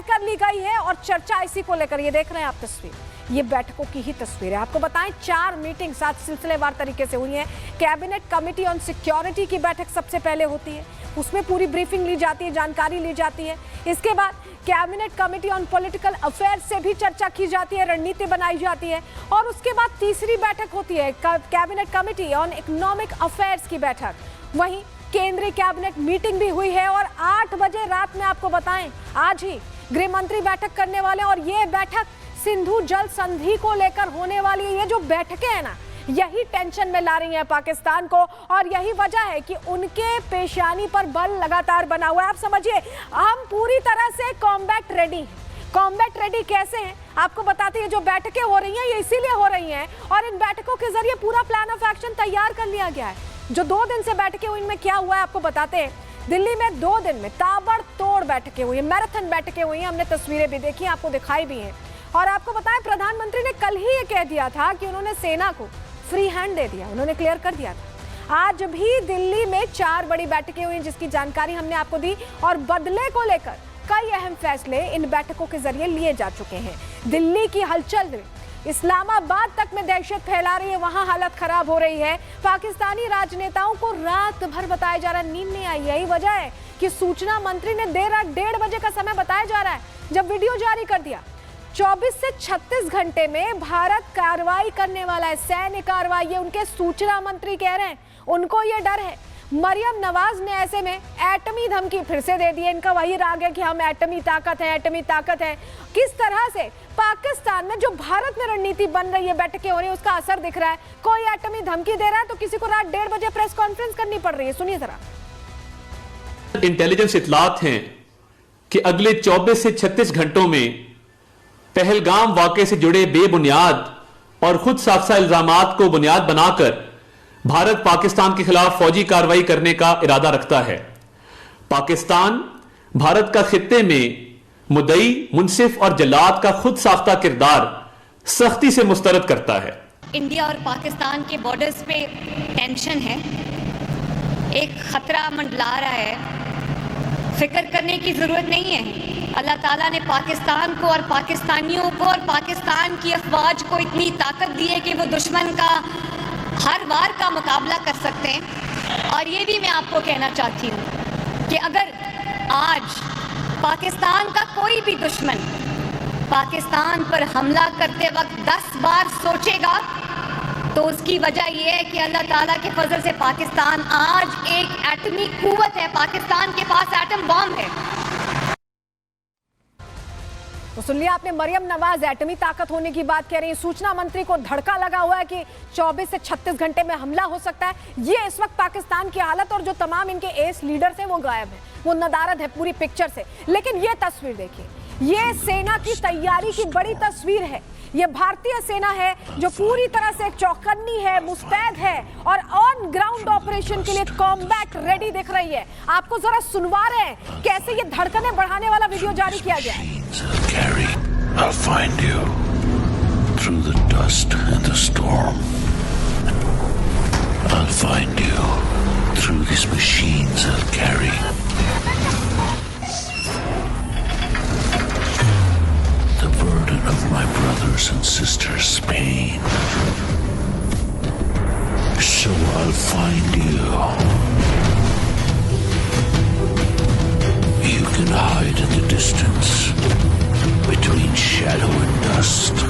कर ली गई है और चर्चा इसी को लेकर, ये देख रहे हैं आप तस्वीर, ये बैठकों की ही तस्वीर है। आपको बताएं 4 मीटिंग साथ सिलसिलेवार तरीके से हुई है। कैबिनेट कमेटी ऑन सिक्योरिटी की बैठक सबसे पहले होती है, उसमें पूरी ब्रीफिंग ली जाती है, जानकारी ली जाती है। इसके बाद cabinet committee on political affairs से भी चर्चा की जाती है, रणनीति बनाई जाती है। और उसके बाद तीसरी बैठक होती है cabinet committee on economic affairs की बैठक। वहीं केंद्रीय कैबिनेट मीटिंग भी हुई है और 8 बजे रात में आपको बताएं आज ही गृह मंत्री बैठक करने वाले, और ये बैठक सिंधु जल संधि को लेकर होने वाली है। ये जो बैठकें हैं ना, यही टेंशन में ला रही हैं पाकिस्तान को, और यही वजह है कि उनके पेशानी पर बल लगातार बना हुआ है। आप समझिए, हम पूरी तरह से कॉम्बैट रेडी हैं। कॉम्बैट रेडी कैसे हैं आपको बताते हैं। जो बैठकें हो रही हैं ये इसीलिए हो रही हैं, और इन बैठकों के जरिए पूरा प्लान ऑफ एक्शन तैयार कर लिया गया है। जो 2 दिन से बैठकें हुई, इनमें क्या हुआ है आपको बताते हैं। दिल्ली में 2 दिन में ताबड़तोड़ बैठकें हुई, मैराथन बैठकें हुई, हमने तस्वीरें भी देखी, आपको दिखाई भी हैं। और आपको बताएं, प्रधानमंत्री ने कल ही ये कह दिया था कि उन्होंने सेना को फ्री हैंड दे दिया, उन्होंने क्लियर कर दिया था। आज भी दिल्ली में 4 बड़ी बैठकें हुई जिसकी जानकारी हमने आपको दी, और बदले को लेकर कई अहम फैसले इन बैठकों के जरिए लिए जा चुके हैं। दिल्ली की हलचल में इस्लामाबाद तक में दहशत फैला रही है, वहां हालत खराब हो रही है। पाकिस्तानी राजनेताओं को रात भर बताया जा रहा है, नींद नहीं आई। यही वजह है कि सूचना मंत्री ने देर रात 1:30 बजे का समय बताया जा रहा है जब वीडियो जारी कर दिया। 24 से 36 घंटे में भारत कार्रवाई करने वाला है, सैन्य कार्रवाई, ये उनके सूचना मंत्री कह रहे हैं। उनको ये डर है। मरियम नवाज ने ऐसे में एटमी धमकी फिर से दे दी है। इनका वही राग है कि हम एटमी ताकत है, एटमी ताकत है। किस तरह से पाकिस्तान में जो भारत में रणनीति बन रही है, बैठकें हो रही है, उसका असर दिख रहा है। कोई एटमी धमकी दे रहा है तो किसी को रात 1:30 बजे प्रेस कॉन्फ्रेंस करनी पड़ रही है। सुनिए जरा। इंटेलिजेंस इतलात हैं कि अगले 24 से 36 घंटों में पहलगाम वाकये से जुड़े बेबुनियाद और खुद साख्ता इल्जामात को बुनियाद बनाकर भारत पाकिस्तान के खिलाफ फौजी कार्रवाई करने का इरादा रखता है। पाकिस्तान भारत का खित्ते में मुद्दई, मुंसिफ और जल्लाद का खुद साख्ता किरदार सख्ती से मुस्तरद करता है। इंडिया और पाकिस्तान के बॉर्डर्स पे टेंशन है, एक खतरा मंडला रहा है। फिक्र करने की जरूरत नहीं है। अल्लाह ताला ने पाकिस्तान को और पाकिस्तानियों को और पाकिस्तान की अफवाज को इतनी ताकत दी है कि वो दुश्मन का हर वार का मुकाबला कर सकते हैं। और ये भी मैं आपको कहना चाहती हूँ कि अगर आज पाकिस्तान का कोई भी दुश्मन पाकिस्तान पर हमला करते वक्त 10 बार सोचेगा तो उसकी वजह यह है कि अल्लाह ताला के फजल से पाकिस्तान आज एक एटमी कुव्वत है। पाकिस्तान के पास एटम बॉम्ब है। तो सुन लिया आपने, मरियम नवाज एटमी ताकत होने की बात कह रही है। सूचना मंत्री को धड़का लगा हुआ है कि 24 से 36 घंटे में हमला हो सकता है। ये इस वक्त पाकिस्तान की हालत, और जो तमाम इनके एस लीडर्स हैं वो गायब हैं, वो नदारद है पूरी पिक्चर से। लेकिन ये तस्वीर देखिए, ये सेना की तैयारी की बड़ी तस्वीर है। ये भारतीय सेना है जो पूरी तरह से चौकन्नी है, मुस्तैद है, और ऑन ग्राउंड ऑपरेशन के लिए कॉम्बैट रेडी दिख रही है। आपको जरा सुनवा रहे हैं कैसे ये धड़कने बढ़ाने वाला वीडियो जारी किया गया है। I'll find you through the dust and the storm. I'll find you through these machines I'll carry. The burden of my brothers and sisters' pain. So I'll find you. You can hide in the distance between shadow and dust,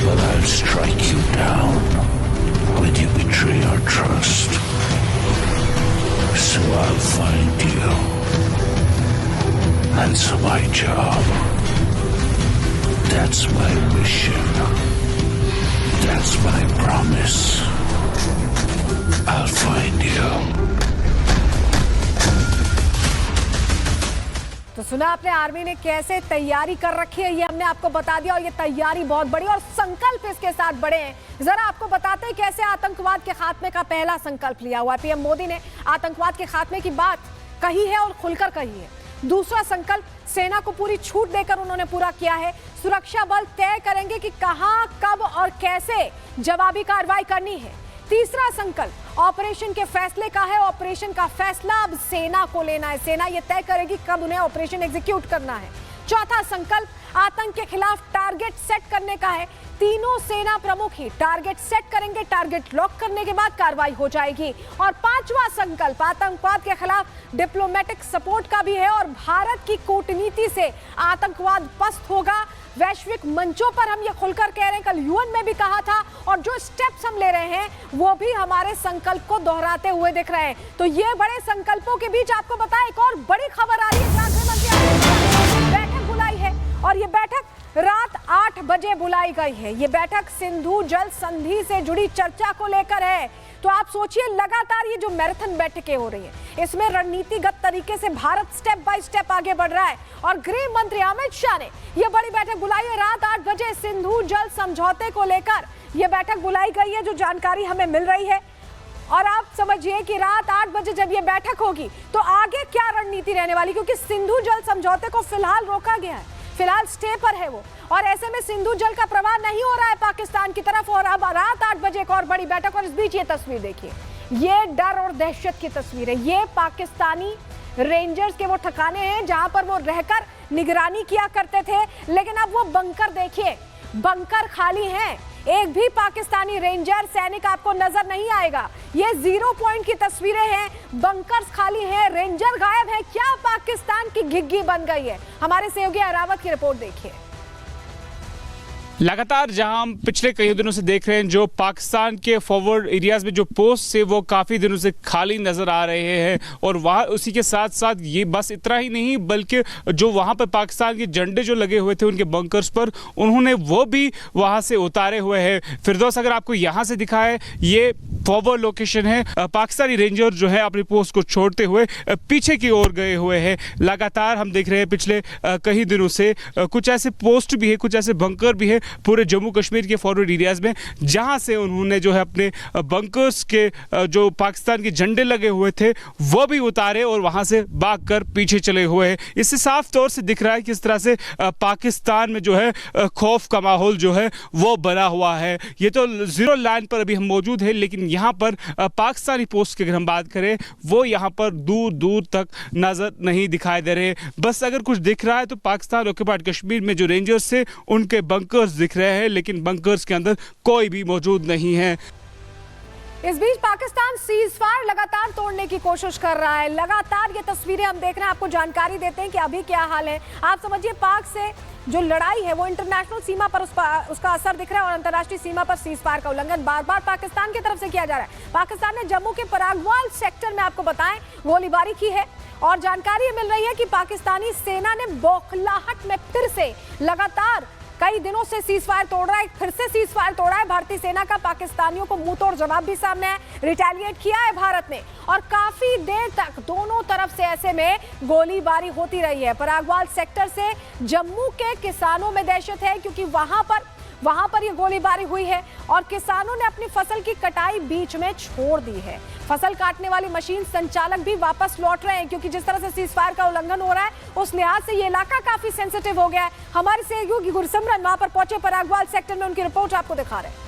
but I'll strike you down when you betray our trust. So I'll find you. That's my job. That's my mission. That's my promise. I'll find you. तो सुना आपने army ने कैसे तैयारी कर रखी है, ये हमने आपको बता दिया। और ये तैयारी बहुत बड़ी और संकल्प इसके साथ बड़े हैं। जरा आपको बताते हैं कैसे आतंकवाद के खात्मे का पहला संकल्प लिया हुआ है। पीएम मोदी ने आतंकवाद के खात्मे की बात कही है और खुलकर कही है। दूसरा संकल्प सेना को पूरी छूट देकर उन्होंने पूरा किया है। सुरक्षा बल तय करेंगे कि कहां, कब और कैसे जवाबी कार्रवाई करनी है। तीसरा संकल्प ऑपरेशन के फैसले का है। ऑपरेशन का फैसला अब सेना को लेना है। सेना ये तय करेगी कब उन्हें ऑपरेशन एग्जीक्यूट करना है। चौथा संकल्प आतंक के खिलाफ टारगेट सेट करने का है। तीनों सेना प्रमुख ही टारगेट सेट करेंगे, टारगेट लॉक करने के बाद कार्रवाई हो जाएगी। और पांचवा संकल्प आतंकवाद के खिलाफ डिप्लोमेटिक सपोर्ट का भी है और भारत की कूटनीति से आतंकवाद पस्त होगा। वैश्विक मंचों पर हम ये खुलकर कह रहे हैं, कल यूएन में भी कहा था, और जो स्टेप्स हम ले रहे हैं वो भी हमारे संकल्प को दोहराते हुए दिख रहे हैं। तो ये बड़े संकल्पों के बीच आपको बताएं, एक और बड़ी खबर आ रही है। बैठक बुलाई है और ये बैठक रात 8 बजे बुलाई गई है। ये बैठक सिंधु जल संधि से जुड़ी चर्चा को लेकर है। तो आप सोचिए, लगातार ये जो मैराथन बैठकें हो रही हैं, इसमें रणनीतिगत तरीके से भारत स्टेप बाय स्टेप आगे बढ़ रहा है। और गृह मंत्री अमित शाह ने ये बड़ी बैठक बुलाई है। रात 8 बजे सिंधु जल समझौते को लेकर यह बैठक बुलाई गई है, जो जानकारी हमें मिल रही है। और आप समझिए कि रात 8 बजे जब ये बैठक होगी तो आगे क्या रणनीति रहने वाली, क्योंकि सिंधु जल समझौते को फिलहाल रोका गया है, फिलहाल स्टे पर है वो, और ऐसे में सिंधु जल का प्रवाह नहीं हो रहा है पाकिस्तान की तरफ। और अब रात 8 बजे एक और बड़ी बैठक, और इस बीच ये तस्वीर देखिए, ये डर और दहशत की तस्वीर है। ये पाकिस्तानी रेंजर्स के वो ठिकाने हैं जहां पर वो रहकर निगरानी किया करते थे, लेकिन अब वो बंकर देखिए, बंकर खाली हैं। एक भी पाकिस्तानी रेंजर सैनिक आपको नजर नहीं आएगा। ये 0 पॉइंट की तस्वीरें हैं, बंकर्स खाली हैं, रेंजर गायब है। क्या पाकिस्तान की घिग्गी बन गई है? हमारे सहयोगी अरावत की रिपोर्ट देखिए। लगातार जहां हम पिछले कई दिनों से देख रहे हैं, जो पाकिस्तान के फॉरवर्ड एरियाज में जो पोस्ट है वो काफ़ी दिनों से खाली नज़र आ रहे हैं। और वहाँ उसी के साथ साथ ये बस इतना ही नहीं, बल्कि जो वहाँ पर पाकिस्तान के झंडे जो लगे हुए थे उनके बंकर्स पर, उन्होंने वो भी वहाँ से उतारे हुए हैं। फिरदौस, अगर आपको यहाँ से दिखाए, ये फॉरवर्ड लोकेशन है। पाकिस्तानी रेंजर जो है अपनी पोस्ट को छोड़ते हुए पीछे की ओर गए हुए हैं। लगातार हम देख रहे हैं पिछले कई दिनों से कुछ ऐसे पोस्ट भी है, कुछ ऐसे बंकर भी है पूरे जम्मू कश्मीर के फॉरवर्ड एरियाज में, जहां से उन्होंने जो है अपने बंकर्स के जो पाकिस्तान के झंडे लगे हुए थे वो भी उतारे और वहां से भागकर पीछे चले हुए हैं। इससे साफ तौर से दिख रहा है किस तरह से पाकिस्तान में जो है खौफ का माहौल जो है वो बना हुआ है। ये तो जीरो लाइन पर अभी हम मौजूद है, लेकिन यहाँ पर पाकिस्तानी पोस्ट की अगर हम बात करें, वो यहाँ पर दूर दूर तक नजर नहीं दिखाई दे रहे। बस अगर कुछ दिख रहा है तो पाकिस्तान ऑक्युपाइड कश्मीर में जो रेंजर्स थे उनके बंकर्स दिख रहे हैं, लेकिन बंकर्स के अंदर कोई भी मौजूद नहीं है। इस बीच पाकिस्तान सीज फायर लगातार तोड़ने की कोशिश कर रहा है। लगातार ये तस्वीरें हम देख रहे हैं, आपको जानकारी देते हैं कि अभी क्या हाल है। आप समझिए, पाक से जो लड़ाई है वो इंटरनेशनल सीमा पर उसका असर दिख रहा है, और अंतर्राष्ट्रीय सीमा पर सीज फायर का उल्लंघन बार बार पाकिस्तान की तरफ से किया जा रहा है। पाकिस्तान ने जम्मू के परागवाल सेक्टर में, आपको बताएं, गोलीबारी की है, और जानकारी मिल रही है कि पाकिस्तानी सेना ने बौखलाहट में फिर से लगातार कई दिनों से सीज फायर तोड़ रहा है, फिर से सीज फायर तोड़ा है भारतीय सेना का। पाकिस्तानियों को मुंह तोड़ जवाब भी सामने है, रिटेलिएट किया है भारत ने, और काफी देर तक दोनों तरफ से ऐसे में गोलीबारी होती रही है। परागवाल सेक्टर से जम्मू के किसानों में दहशत है, क्योंकि वहां पर ये गोलीबारी हुई है और किसानों ने अपनी फसल की कटाई बीच में छोड़ दी है। फसल काटने वाली मशीन संचालक भी वापस लौट रहे हैं, क्योंकि जिस तरह से सीज फायर का उल्लंघन हो रहा है उस लिहाज से ये इलाका काफी सेंसिटिव हो गया है। हमारे सहयोगी गुरसिमरन वहां पर पहुंचे, परागवाल सेक्टर में उनकी रिपोर्ट आपको दिखा रहे हैं।